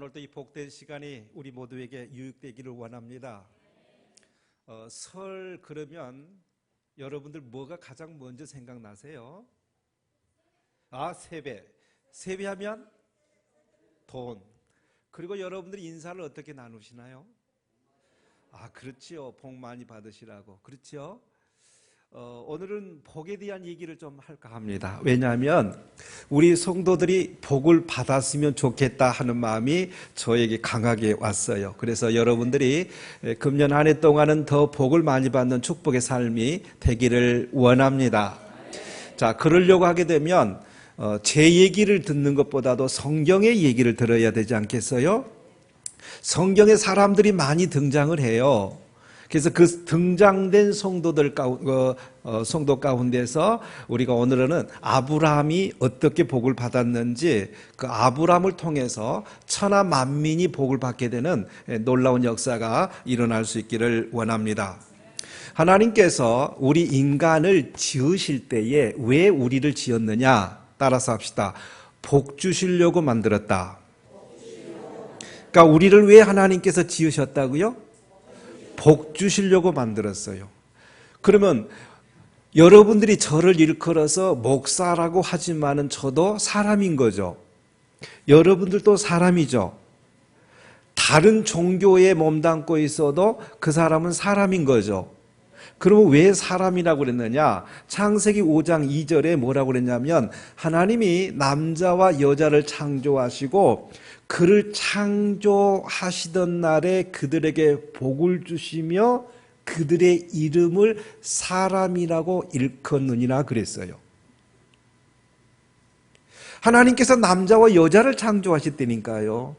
오늘도 이 복된 시간이 우리 모두에게 유익되기를 원합니다. 설 그러면 여러분들 뭐가 가장 먼저 생각나세요? 세배. 세배하면 돈. 그리고 여러분들이 인사를 어떻게 나누시나요? 그렇지요. 복 많이 받으시라고. 그렇죠? 오늘은 복에 대한 얘기를 좀 할까 합니다. 왜냐하면 우리 성도들이 복을 받았으면 좋겠다 하는 마음이 저에게 강하게 왔어요. 그래서 여러분들이 금년 한 해 동안은 더 복을 많이 받는 축복의 삶이 되기를 원합니다. 자, 그러려고 하게 되면 제 얘기를 듣는 것보다도 성경의 얘기를 들어야 되지 않겠어요? 성경에 사람들이 많이 등장을 해요. 그래서 그 등장된 성도 가운데서 우리가 오늘은 아브라함이 어떻게 복을 받았는지 그 아브라함을 통해서 천하 만민이 복을 받게 되는 놀라운 역사가 일어날 수 있기를 원합니다. 하나님께서 우리 인간을 지으실 때에 왜 우리를 지었느냐? 따라서 합시다. 복 주시려고 만들었다. 그러니까 우리를 왜 하나님께서 지으셨다고요? 복 주시려고 만들었어요. 그러면 여러분들이 저를 일컬어서 목사라고 하지만은 저도 사람인 거죠. 여러분들도 사람이죠. 다른 종교에 몸담고 있어도 그 사람은 사람인 거죠. 그러면 왜 사람이라고 그랬느냐? 창세기 5장 2절에 뭐라고 그랬냐면 하나님이 남자와 여자를 창조하시고 그를 창조하시던 날에 그들에게 복을 주시며 그들의 이름을 사람이라고 일컫느니라 그랬어요. 하나님께서 남자와 여자를 창조하셨다니까요.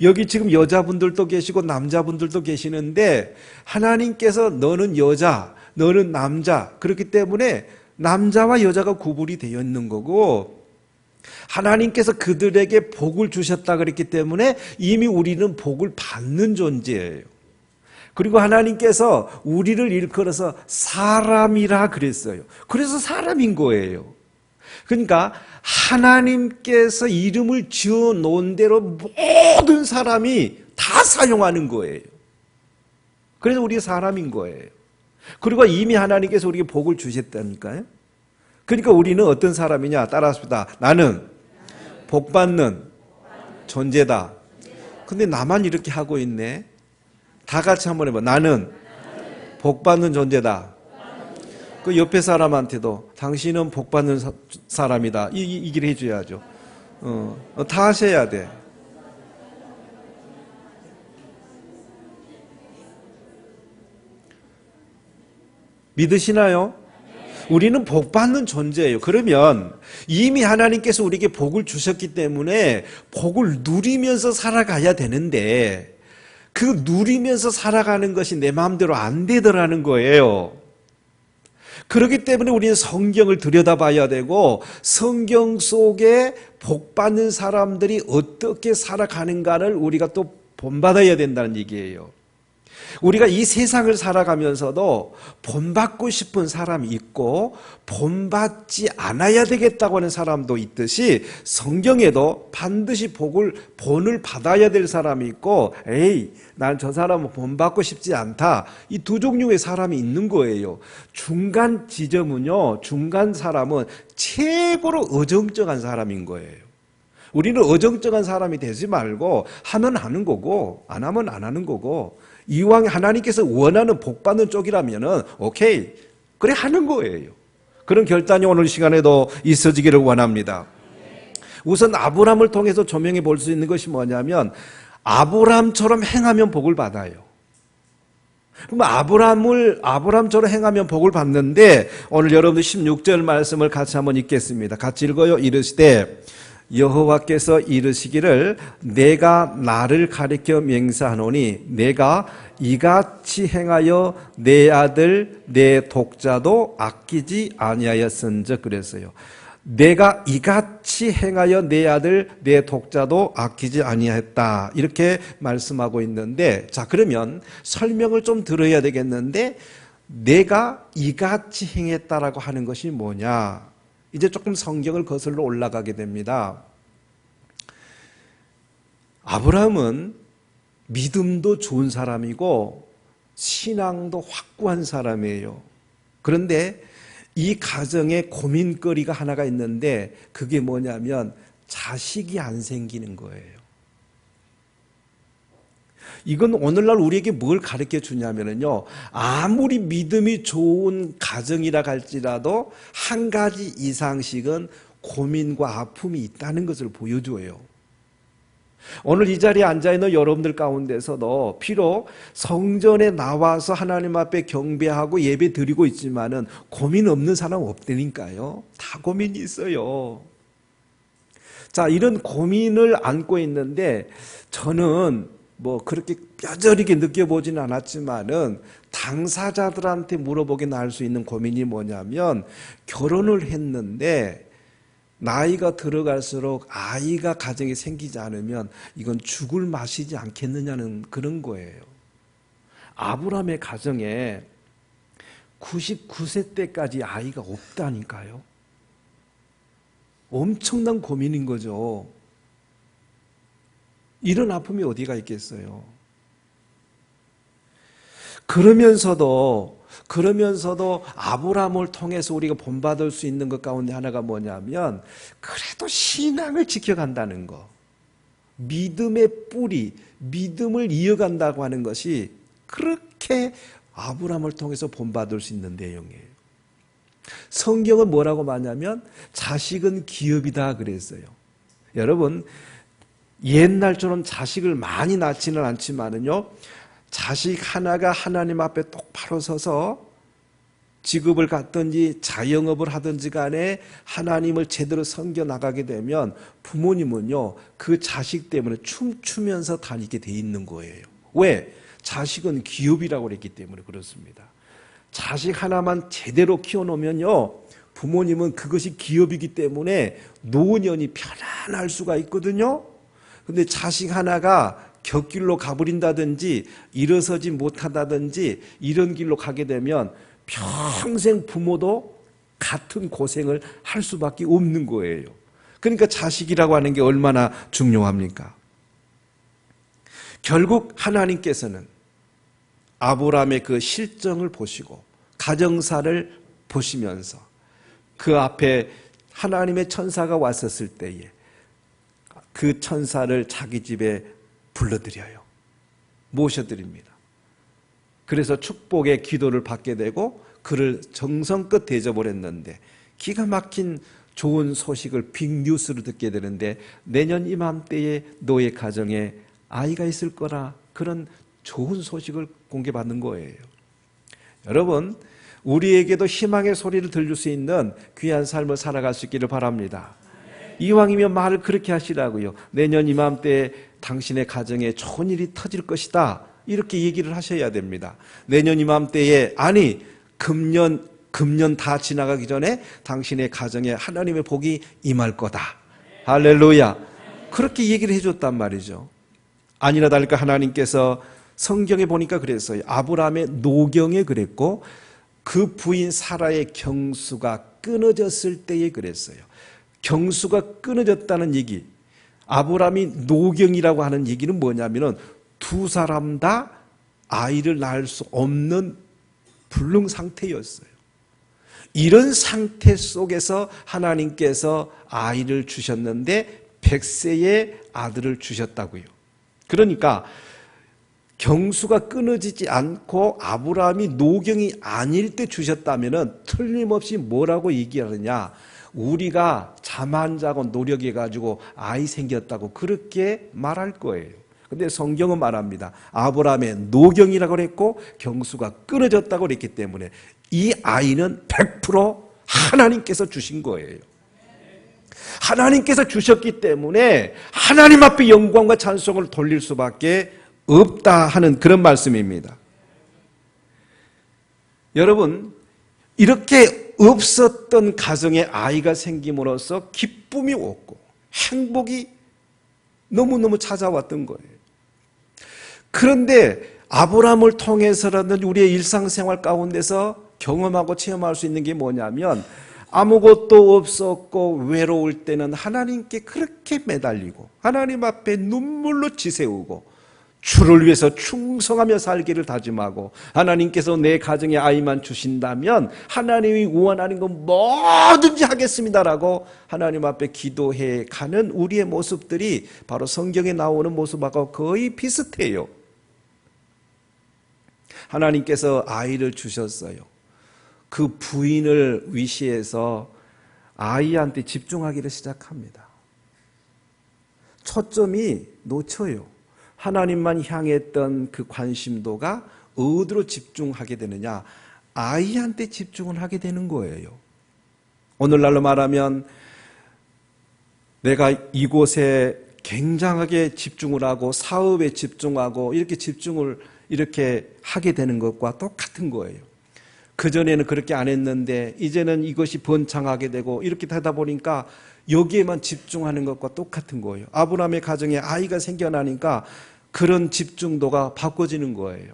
여기 지금 여자분들도 계시고 남자분들도 계시는데 하나님께서 너는 여자, 너는 남자 그렇기 때문에 남자와 여자가 구분이 되어 있는 거고 하나님께서 그들에게 복을 주셨다 그랬기 때문에 이미 우리는 복을 받는 존재예요. 그리고 하나님께서 우리를 일컬어서 사람이라 그랬어요. 그래서 사람인 거예요. 그러니까 하나님께서 이름을 지어 놓은 대로 모든 사람이 다 사용하는 거예요. 그래서 우리가 사람인 거예요. 그리고 이미 하나님께서 우리에게 복을 주셨다니까요. 그러니까 우리는 어떤 사람이냐? 따라합시다. 나는 복받는 존재다. 근데 나만 이렇게 하고 있네. 다 같이 한번 해봐. 나는 복받는 존재다. 그 옆에 사람한테도 당신은 복받는 사람이다. 이 얘기를 해줘야죠. 다 하셔야 돼. 믿으시나요? 우리는 복받는 존재예요. 그러면 이미 하나님께서 우리에게 복을 주셨기 때문에 복을 누리면서 살아가야 되는데 그 누리면서 살아가는 것이 내 마음대로 안 되더라는 거예요. 그렇기 때문에 우리는 성경을 들여다봐야 되고 성경 속에 복받는 사람들이 어떻게 살아가는가를 우리가 또 본받아야 된다는 얘기예요. 우리가 이 세상을 살아가면서도 본받고 싶은 사람이 있고 본받지 않아야 되겠다고 하는 사람도 있듯이 성경에도 반드시 본을 받아야 될 사람이 있고 난 저 사람은 본받고 싶지 않다. 이 두 종류의 사람이 있는 거예요. 중간 지점은요. 중간 사람은 최고로 어정쩡한 사람인 거예요. 우리는 어정쩡한 사람이 되지 말고 하면 하는 거고 안 하면 안 하는 거고 이왕 하나님께서 원하는 복받는 쪽이라면은 오케이 그래 하는 거예요. 그런 결단이 오늘 시간에도 있어지기를 원합니다. 우선 아브라함을 통해서 조명해 볼 수 있는 것이 뭐냐면 아브라함처럼 행하면 복을 받아요. 그럼 아브라함처럼 행하면 복을 받는데 오늘 여러분들 16절 말씀을 같이 한번 읽겠습니다. 같이 읽어요. 이르시되 여호와께서 이르시기를 내가 나를 가리켜 맹세하노니 내가 이같이 행하여 내 아들 내 독자도 아끼지 아니하였은즉 그랬어요. 내가 이같이 행하여 내 아들 내 독자도 아끼지 아니하였다 이렇게 말씀하고 있는데 자 그러면 설명을 좀 들어야 되겠는데 내가 이같이 행했다라고 하는 것이 뭐냐? 이제 조금 성경을 거슬러 올라가게 됩니다. 아브라함은 믿음도 좋은 사람이고 신앙도 확고한 사람이에요. 그런데 이 가정에 고민거리가 하나가 있는데 그게 뭐냐면 자식이 안 생기는 거예요. 이건 오늘날 우리에게 뭘 가르쳐 주냐면요, 아무리 믿음이 좋은 가정이라 할지라도 한 가지 이상씩은 고민과 아픔이 있다는 것을 보여줘요. 오늘 이 자리에 앉아있는 여러분들 가운데서도 비록 성전에 나와서 하나님 앞에 경배하고 예배 드리고 있지만은 고민 없는 사람 없다니까요. 다 고민이 있어요. 자, 이런 고민을 안고 있는데 저는 그렇게 뼈저리게 느껴보지는 않았지만은 당사자들한테 물어보게 할 수 있는 고민이 뭐냐면 결혼을 했는데 나이가 들어갈수록 아이가 가정에 생기지 않으면 이건 죽을 맛이지 않겠느냐는 그런 거예요. 아브라함의 가정에 99세 때까지 아이가 없다니까요. 엄청난 고민인 거죠. 이런 아픔이 어디가 있겠어요. 그러면서도 아브라함을 통해서 우리가 본받을 수 있는 것 가운데 하나가 뭐냐면 그래도 신앙을 지켜간다는 거. 믿음의 뿌리, 믿음을 이어간다고 하는 것이 그렇게 아브라함을 통해서 본받을 수 있는 내용이에요. 성경은 뭐라고 말하냐면 자식은 기업이다 그랬어요. 여러분, 옛날처럼 자식을 많이 낳지는 않지만은요, 자식 하나가 하나님 앞에 똑바로 서서 직업을 갖든지 자영업을 하든지 간에 하나님을 제대로 섬겨 나가게 되면 부모님은요, 그 자식 때문에 춤추면서 다니게 돼 있는 거예요. 왜? 자식은 기업이라고 그랬기 때문에 그렇습니다. 자식 하나만 제대로 키워놓으면요, 부모님은 그것이 기업이기 때문에 노년이 편안할 수가 있거든요. 근데 자식 하나가 곁길로 가버린다든지 일어서지 못한다든지 이런 길로 가게 되면 평생 부모도 같은 고생을 할 수밖에 없는 거예요. 그러니까 자식이라고 하는 게 얼마나 중요합니까? 결국 하나님께서는 아브라함의 그 실정을 보시고 가정사를 보시면서 그 앞에 하나님의 천사가 왔었을 때에 그 천사를 자기 집에 불러드려요. 모셔드립니다. 그래서 축복의 기도를 받게 되고 그를 정성껏 대접을 했는데 기가 막힌 좋은 소식을 빅뉴스로 듣게 되는데 내년 이맘때에 너의 가정에 아이가 있을 거라, 그런 좋은 소식을 공개받는 거예요. 여러분, 우리에게도 희망의 소리를 들을 수 있는 귀한 삶을 살아갈 수 있기를 바랍니다. 이왕이면 말을 그렇게 하시라고요. 내년 이맘때에 당신의 가정에 좋은 일이 터질 것이다, 이렇게 얘기를 하셔야 됩니다. 내년 이맘때에, 아니 금년 다 지나가기 전에 당신의 가정에 하나님의 복이 임할 거다. 할렐루야. 그렇게 얘기를 해줬단 말이죠. 아니나 다를까 하나님께서 성경에 보니까 그랬어요. 아브라함의 노경에 그랬고 그 부인 사라의 경수가 끊어졌을 때에 그랬어요. 경수가 끊어졌다는 얘기, 아브라함이 노경이라고 하는 얘기는 뭐냐면은 두 사람 다 아이를 낳을 수 없는 불능 상태였어요. 이런 상태 속에서 하나님께서 아이를 주셨는데 100세의 아들을 주셨다고요. 그러니까 경수가 끊어지지 않고 아브라함이 노경이 아닐 때 주셨다면은 틀림없이 뭐라고 얘기하느냐, 우리가 잠 안 자고 노력해가지고 아이 생겼다고 그렇게 말할 거예요. 근데 성경은 말합니다. 아브라함의 노경이라고 그랬고 경수가 끊어졌다고 그랬기 때문에 이 아이는 100% 하나님께서 주신 거예요. 하나님께서 주셨기 때문에 하나님 앞에 영광과 찬송을 돌릴 수밖에 없다 하는 그런 말씀입니다. 여러분, 이렇게 없었던 가정에 아이가 생김으로써 기쁨이 없고 행복이 너무너무 찾아왔던 거예요. 그런데 아브라함을 통해서라는 우리의 일상생활 가운데서 경험하고 체험할 수 있는 게 뭐냐면 아무것도 없었고 외로울 때는 하나님께 그렇게 매달리고 하나님 앞에 눈물로 지새우고 주를 위해서 충성하며 살기를 다짐하고 하나님께서 내 가정에 아이만 주신다면 하나님이 원하는 건 뭐든지 하겠습니다라고 하나님 앞에 기도해 가는 우리의 모습들이 바로 성경에 나오는 모습하고 거의 비슷해요. 하나님께서 아이를 주셨어요. 그 부인을 위시해서 아이한테 집중하기를 시작합니다. 초점이 놓쳐요. 하나님만 향했던 그 관심도가 어디로 집중하게 되느냐? 아이한테 집중을 하게 되는 거예요. 오늘날로 말하면 내가 이곳에 굉장하게 집중을 하고 사업에 집중하고 이렇게 집중을 이렇게 하게 되는 것과 똑같은 거예요. 그전에는 그렇게 안 했는데 이제는 이것이 번창하게 되고 이렇게 되다 보니까 여기에만 집중하는 것과 똑같은 거예요. 아브라함의 가정에 아이가 생겨나니까 그런 집중도가 바꿔지는 거예요.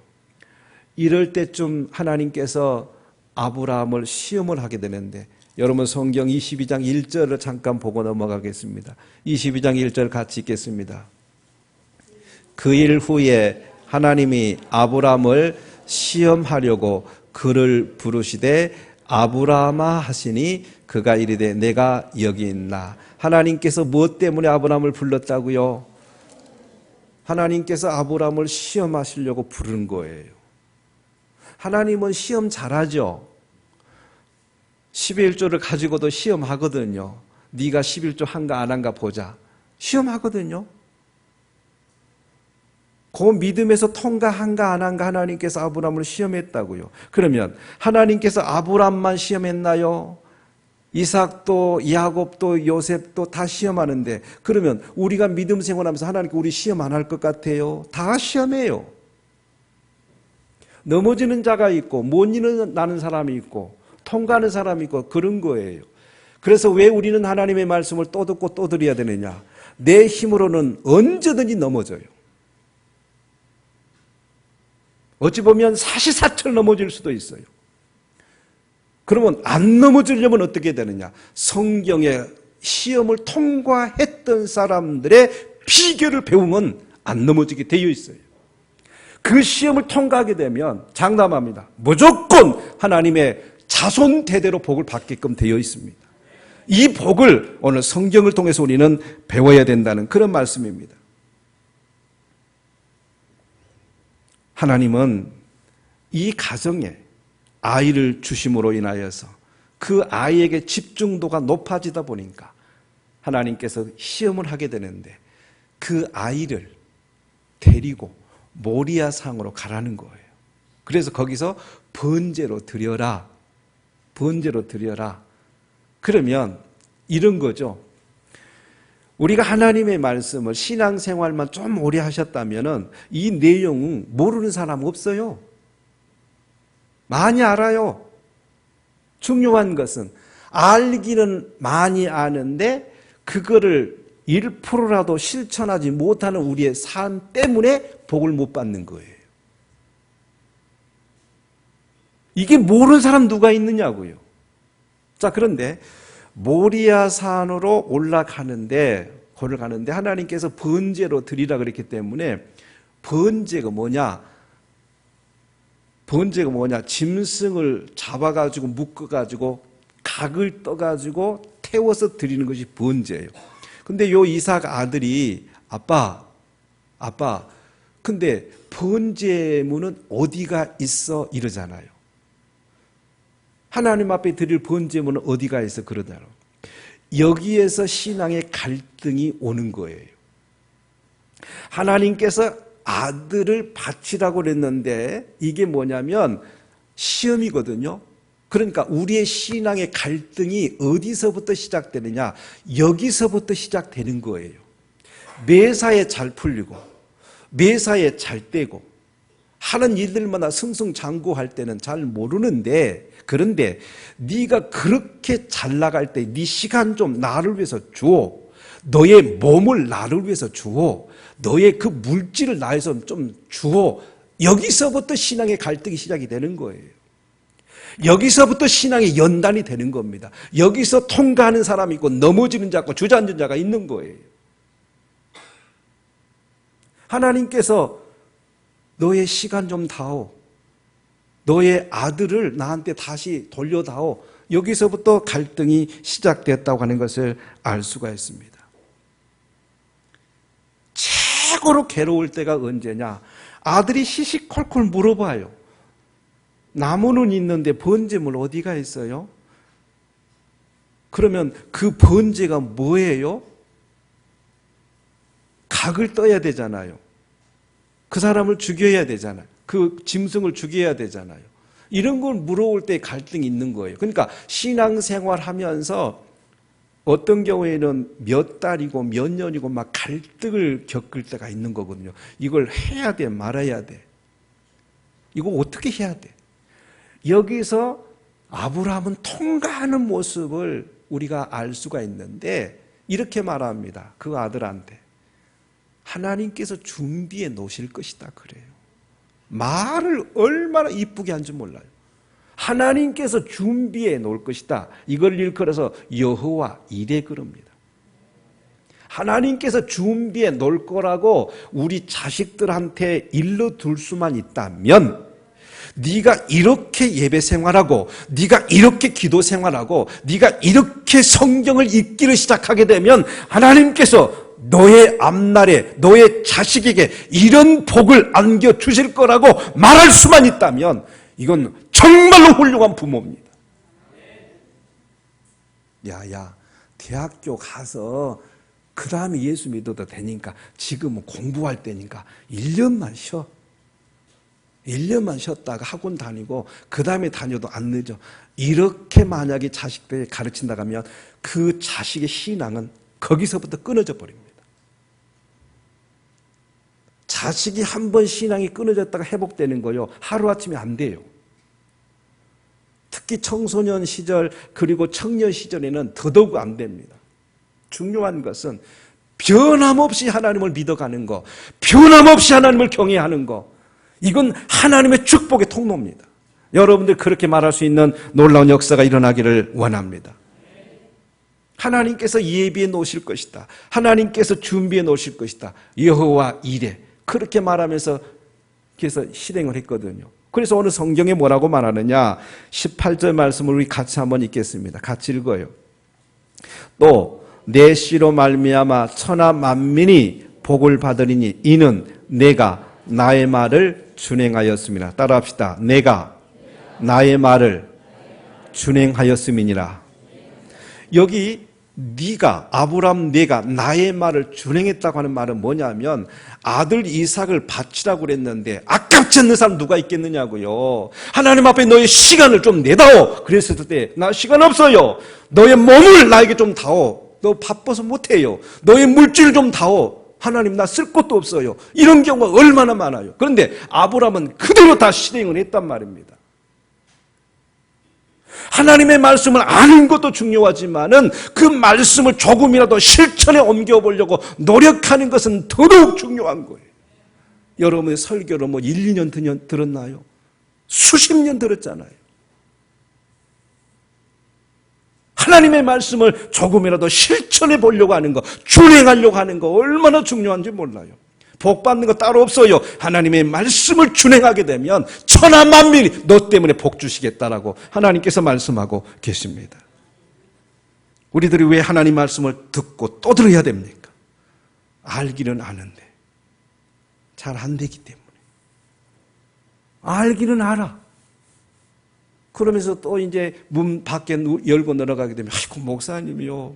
이럴 때쯤 하나님께서 아브라함을 시험을 하게 되는데 여러분 성경 22장 1절을 잠깐 보고 넘어가겠습니다. 22장 1절 같이 읽겠습니다. 그 일 후에 하나님이 아브라함을 시험하려고 그를 부르시되 아브라함아 하시니 그가 이르되 내가 여기 있나. 하나님께서 무엇 때문에 아브라함을 불렀다고요? 하나님께서 아브라함을 시험하시려고 부른 거예요. 하나님은 시험 잘하죠. 11조를 가지고도 시험하거든요. 네가 11조 한가 안 한가 보자. 시험하거든요. 그 믿음에서 통과한가 안 한가 하나님께서 아브라함을 시험했다고요. 그러면 하나님께서 아브라함만 시험했나요? 이삭도 야곱도 요셉도 다 시험하는데 그러면 우리가 믿음 생활하면서 하나님께 우리 시험 안 할 것 같아요? 다 시험해요. 넘어지는 자가 있고 못 일어나는 사람이 있고 통과하는 사람이 있고 그런 거예요. 그래서 왜 우리는 하나님의 말씀을 또 듣고 또 들어야 되느냐? 내 힘으로는 언제든지 넘어져요. 어찌 보면 사시사철 넘어질 수도 있어요. 그러면 안 넘어지려면 어떻게 되느냐? 성경의 시험을 통과했던 사람들의 비결을 배우면 안 넘어지게 되어 있어요. 그 시험을 통과하게 되면 장담합니다. 무조건 하나님의 자손 대대로 복을 받게끔 되어 있습니다. 이 복을 오늘 성경을 통해서 우리는 배워야 된다는 그런 말씀입니다. 하나님은 이 가정에 아이를 주심으로 인하여서 그 아이에게 집중도가 높아지다 보니까 하나님께서 시험을 하게 되는데 그 아이를 데리고 모리아 상으로 가라는 거예요. 그래서 거기서 번제로 드려라. 번제로 드려라. 그러면 이런 거죠. 우리가 하나님의 말씀을 신앙생활만 좀 오래 하셨다면 이 내용은 모르는 사람 없어요. 많이 알아요. 중요한 것은 알기는 많이 아는데 그거를 1%라도 실천하지 못하는 우리의 삶 때문에 복을 못 받는 거예요. 이게 모르는 사람 누가 있느냐고요. 자, 그런데 모리아 산으로 올라가는데 하나님께서 번제로 드리라 그랬기 때문에 번제가 뭐냐? 짐승을 잡아가지고 묶어가지고 각을 떠가지고 태워서 드리는 것이 번제예요. 근데 요 이삭 아들이 아빠, 근데 번제물은 어디가 있어? 이러잖아요. 하나님 앞에 드릴 번제물은 어디가 있어? 그러잖아요. 여기에서 신앙의 갈등이 오는 거예요. 하나님께서 아들을 바치라고 그랬는데 이게 뭐냐면 시험이거든요. 그러니까 우리의 신앙의 갈등이 어디서부터 시작되느냐? 여기서부터 시작되는 거예요. 매사에 잘 풀리고 매사에 잘 되고 하는 일들마다 승승장구할 때는 잘 모르는데 그런데 네가 그렇게 잘 나갈 때 네 시간 좀 나를 위해서 주어. 너의 몸을 나를 위해서 주어. 너의 그 물질을 나에서 좀 주어. 여기서부터 신앙의 갈등이 시작이 되는 거예요. 여기서부터 신앙의 연단이 되는 겁니다. 여기서 통과하는 사람이 있고 넘어지는 자고 주저앉은 자가 있는 거예요. 하나님께서 너의 시간 좀 다오. 너의 아들을 나한테 다시 돌려다오. 여기서부터 갈등이 시작됐다고 하는 것을 알 수가 있습니다. 최고로 괴로울 때가 언제냐? 아들이 시시콜콜 물어봐요. 나무는 있는데 번제물 어디가 있어요? 그러면 그 번제가 뭐예요? 각을 떠야 되잖아요. 그 사람을 죽여야 되잖아요. 그 짐승을 죽여야 되잖아요. 이런 걸 물어올 때 갈등이 있는 거예요. 그러니까 신앙생활 하면서 어떤 경우에는 몇 달이고 몇 년이고 막 갈등을 겪을 때가 있는 거거든요. 이걸 해야 돼, 말아야 돼. 이거 어떻게 해야 돼? 여기서 아브라함은 통과하는 모습을 우리가 알 수가 있는데 이렇게 말합니다. 그 아들한테. 하나님께서 준비해 놓으실 것이다 그래요. 말을 얼마나 이쁘게 한지 몰라요. 하나님께서 준비해 놓을 것이다. 이걸 일컬어서 여호와 이레 그럽니다. 하나님께서 준비해 놓을 거라고 우리 자식들한테 일러둘 수만 있다면 네가 이렇게 예배 생활하고 네가 이렇게 기도 생활하고 네가 이렇게 성경을 읽기를 시작하게 되면 하나님께서 너의 앞날에 너의 자식에게 이런 복을 안겨주실 거라고 말할 수만 있다면 이건 정말로 훌륭한 부모입니다. 야야 대학교 가서 그 다음에 예수 믿어도 되니까 지금은 공부할 때니까 1년만 쉬어. 1년만 쉬었다가 학원 다니고 그 다음에 다녀도 안 늦어. 이렇게 만약에 자식들이 가르친다고 하면 그 자식의 신앙은 거기서부터 끊어져 버립니다. 자식이 한 번 신앙이 끊어졌다가 회복되는 거요. 하루아침에 안 돼요. 특히 청소년 시절 그리고 청년 시절에는 더더욱 안 됩니다. 중요한 것은 변함없이 하나님을 믿어가는 거, 변함없이 하나님을 경외하는 거, 이건 하나님의 축복의 통로입니다. 여러분들 그렇게 말할 수 있는 놀라운 역사가 일어나기를 원합니다. 하나님께서 예비해 놓으실 것이다. 하나님께서 준비해 놓으실 것이다. 여호와 이레. 그렇게 말하면서 그래서 실행을 했거든요. 그래서 오늘 성경에 뭐라고 말하느냐? 18절 말씀을 우리 같이 한번 읽겠습니다. 같이 읽어요. 또 내 씨로 말미암아 천하 만민이 복을 받으리니 이는 내가 나의 말을 준행하였음이라. 따라합시다. 내가 나의 말을 준행하였음이니라. 여기 네가 아브라함 네가 나의 말을 준행했다고 하는 말은 뭐냐면 아들 이삭을 바치라고 그랬는데 아깝지 않는 사람 누가 있겠느냐고요. 하나님 앞에 너의 시간을 좀 내다오. 그랬을 때 나 시간 없어요. 너의 몸을 나에게 좀 다오. 너 바빠서 못해요. 너의 물질 좀 다오. 하나님 나 쓸 것도 없어요. 이런 경우가 얼마나 많아요. 그런데 아브라함은 그대로 다 실행을 했단 말입니다. 하나님의 말씀을 아는 것도 중요하지만은 그 말씀을 조금이라도 실천에 옮겨보려고 노력하는 것은 더더욱 중요한 거예요. 여러분의 설교를 뭐 1, 2년 들었나요? 수십 년 들었잖아요. 하나님의 말씀을 조금이라도 실천해 보려고 하는 거, 준행하려고 하는 거 얼마나 중요한지 몰라요. 복 받는 거 따로 없어요. 하나님의 말씀을 준행하게 되면 천하 만민이 너 때문에 복 주시겠다라고 하나님께서 말씀하고 계십니다. 우리들이 왜 하나님 말씀을 듣고 또 들어야 됩니까? 알기는 아는데 잘 안 되기 때문에. 알기는 알아. 그러면서 또 이제 문 밖에 열고 들어가게 되면 아이고 목사님이요.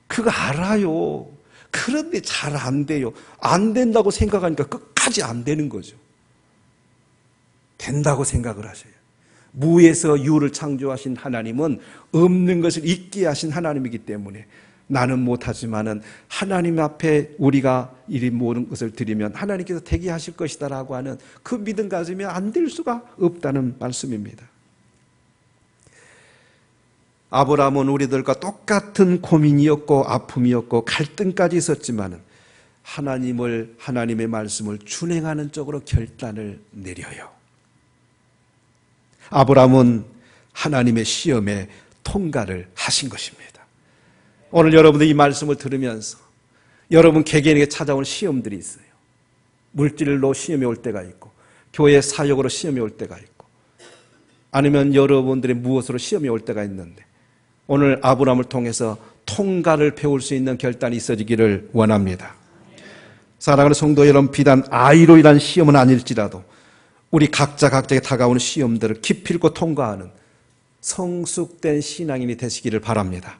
그거 알아요. 그런데 잘 안 돼요. 안 된다고 생각하니까 끝까지 안 되는 거죠. 된다고 생각을 하셔요. 무에서 유를 창조하신 하나님은 없는 것을 있게 하신 하나님이기 때문에 나는 못하지만은 하나님 앞에 우리가 이 모든 것을 드리면 하나님께서 되게 하실 것이다라고 하는 그 믿음 가지면 안 될 수가 없다는 말씀입니다. 아브라함은 우리들과 똑같은 고민이었고 아픔이었고 갈등까지 있었지만은 하나님의 말씀을 준행하는 쪽으로 결단을 내려요. 아브라함은 하나님의 시험에 통과를 하신 것입니다. 오늘 여러분들 이 말씀을 들으면서 여러분 개개인에게 찾아오는 시험들이 있어요. 물질로 시험이 올 때가 있고, 교회 사역으로 시험이 올 때가 있고, 아니면 여러분들의 무엇으로 시험이 올 때가 있는데, 오늘 아브라함을 통해서 통과를 배울 수 있는 결단이 있어지기를 원합니다. 사랑하는 성도 여러분, 비단 아이로 인한 시험은 아닐지라도 우리 각자에게 다가오는 시험들을 기필코 통과하는 성숙된 신앙인이 되시기를 바랍니다.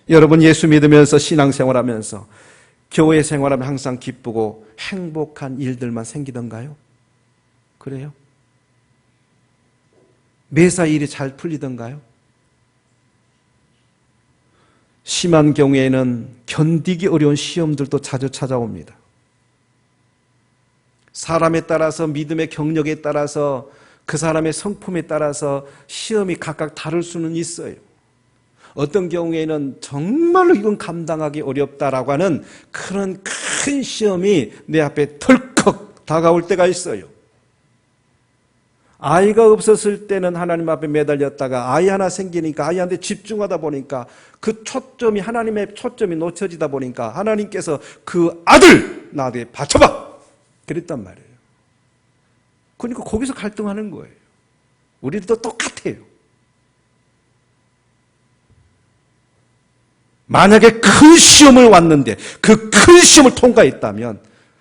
여러분, 예수 믿으면서 신앙생활하면서 교회 생활하면 항상 기쁘고 행복한 일들만 생기던가요? 그래요? 매사 일이 잘 풀리던가요? 심한 경우에는 견디기 어려운 시험들도 자주 찾아옵니다. 사람에 따라서, 믿음의 경력에 따라서, 그 사람의 성품에 따라서 시험이 각각 다를 수는 있어요. 어떤 경우에는 정말로 이건 감당하기 어렵다라고 하는 그런 큰 시험이 내 앞에 덜컥 다가올 때가 있어요. 아이가 없었을 때는 하나님 앞에 매달렸다가 아이 하나 생기니까 아이한테 집중하다 보니까 그 초점이, 하나님의 초점이 놓쳐지다 보니까 하나님께서 그 아들 나한테 바쳐봐! 그랬단 말이에요. 그러니까 거기서 갈등하는 거예요. 우리도 똑같아요. 만약에 큰 시험을 왔는데 그 큰 시험을 통과했다면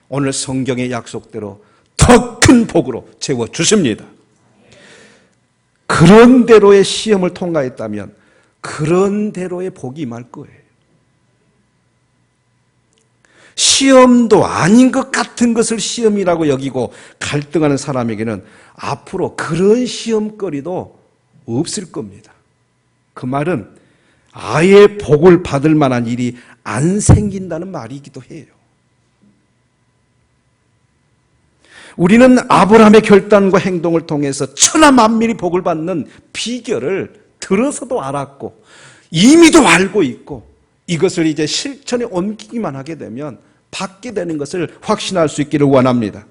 오늘 성경의 약속대로 더 큰 복으로 채워주십니다. 그런 대로의 시험을 통과했다면 그런 대로의 복이 임할 거예요. 시험도 아닌 것 같은 것을 시험이라고 여기고 갈등하는 사람에게는 앞으로 그런 시험거리도 없을 겁니다. 그 말은 아예 복을 받을 만한 일이 안 생긴다는 말이기도 해요. 우리는 아브라함의 결단과 행동을 통해서 천하만민이 복을 받는 비결을 들어서도 알았고 이미도 알고 있고, 이것을 이제 실천에 옮기기만 하게 되면 받게 되는 것을 확신할 수 있기를 원합니다.